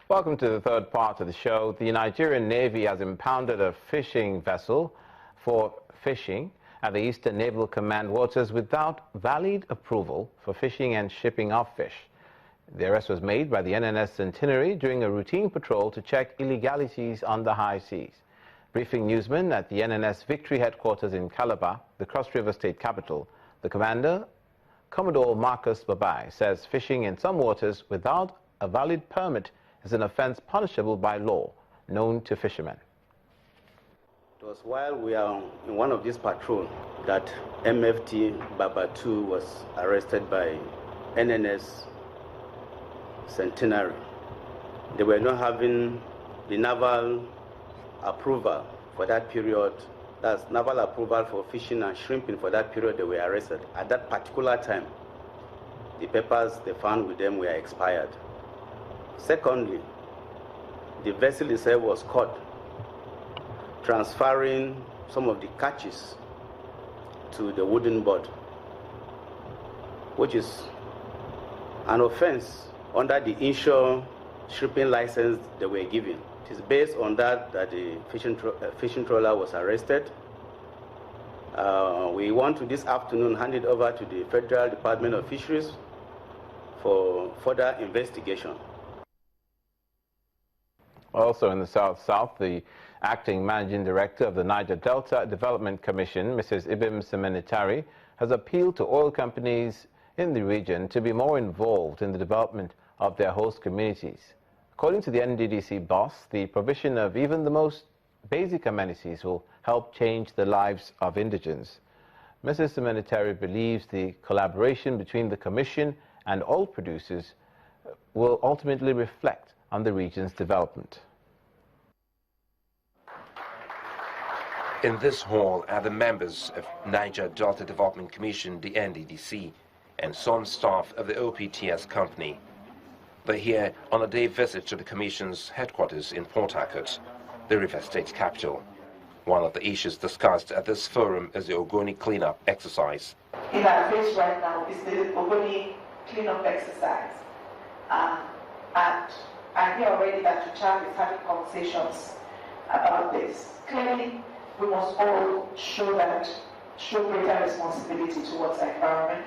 Welcome to the third part of the show. The Nigerian Navy has impounded a fishing vessel for fishing at the Eastern Naval Command waters without valid approval for fishing and shipping of fish. The arrest was made by the NNS Centenary during a routine patrol to check illegalities on the high seas. Briefing newsmen at the NNS Victory headquarters in Calabar, the Cross River State capital, the commander, Commodore Marcus Babai, says fishing in some waters without a valid permit is an offense punishable by law, known to fishermen. It was while we are in one of these patrols that Pt.3 was arrested by NNS Centenary. They were not having the naval approval for that period. That's naval approval for fishing and shrimping for that period. They were arrested. At that particular time, the papers they found with them were expired. Secondly, the vessel itself was caught transferring some of the catches to the wooden board, which is an offense under the inshore shipping license they were given. It is based on that the fishing trawler was arrested. We want to this afternoon hand it over to the Federal Department of Fisheries for further investigation. Also in the South, the acting managing director of the Niger Delta Development Commission, Mrs. Ibim Semenitari, has appealed to oil companies in the region to be more involved in the development of their host communities. According to the NDDC boss, the provision of even the most basic amenities will help change the lives of indigents. Mrs. Semenitari believes the collaboration between the Commission and oil producers will ultimately reflect on the region's development. In this hall are the members of Niger Delta Development Commission, the NDDC, and some staff of the OPTS company. They're here on a day visit to the Commission's headquarters in Port Harcourt, the River State capital. One of the issues discussed at this forum is the Ogoni cleanup exercise. In our face right now is the Ogoni cleanup exercise. And I hear already that Chad is having conversations about this. Clearly, we must all show greater responsibility towards the environment.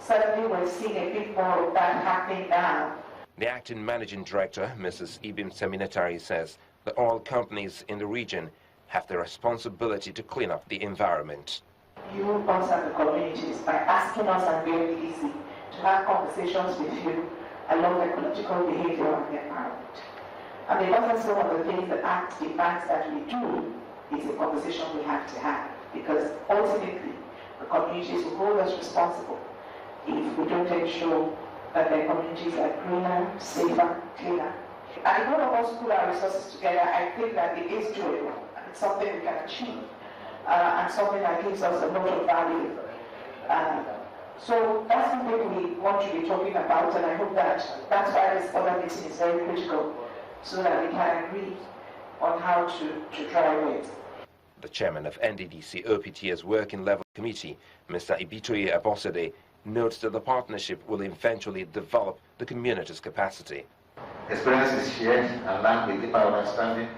Certainly, we're seeing a bit more of that happening now. The acting managing director, Mrs. Ibim Semenitari, says that all companies in the region have the responsibility to clean up the environment. You, us, and the communities, by asking us and very easy to have conversations with you along the ecological behavior of the environment. And because of some of the things the Act demands that we do, is a conversation we have to have. Because ultimately, the communities will hold us responsible if we don't ensure that their communities are greener, safer, cleaner. And if all of us put our resources together, I think that it is doable. It's something we can achieve, and something that gives us a lot of value. So that's something we want to be talking about, and I hope that's why this other meeting is very critical, so that we can agree on how to drive it. The chairman of NDDC OPTS Working Level Committee, Mr. Pt.3 Abosede, notes that the partnership will eventually develop the community's capacity. Experience is shared and learned with deeper understanding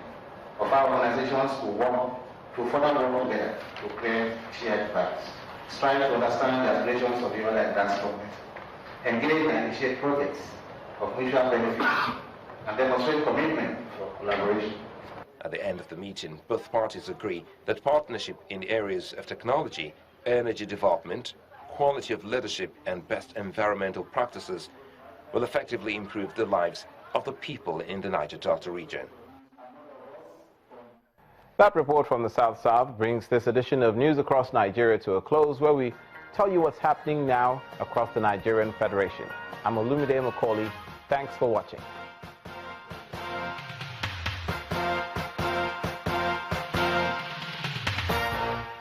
of how organizations will work to further work together to create shared values. Strive to understand the aspirations of the oil and gas government, engage and initiate projects of mutual benefit, and demonstrate commitment for collaboration. At the end of the meeting, both parties agree that partnership in the areas of technology, energy development, quality of leadership, and best environmental practices will effectively improve the lives of the people in the Niger Delta region. That report from the South brings this edition of News Across Nigeria to a close, where we tell you what's happening now across the Nigerian Federation. I'm Olumide Macaulay. Thanks for watching.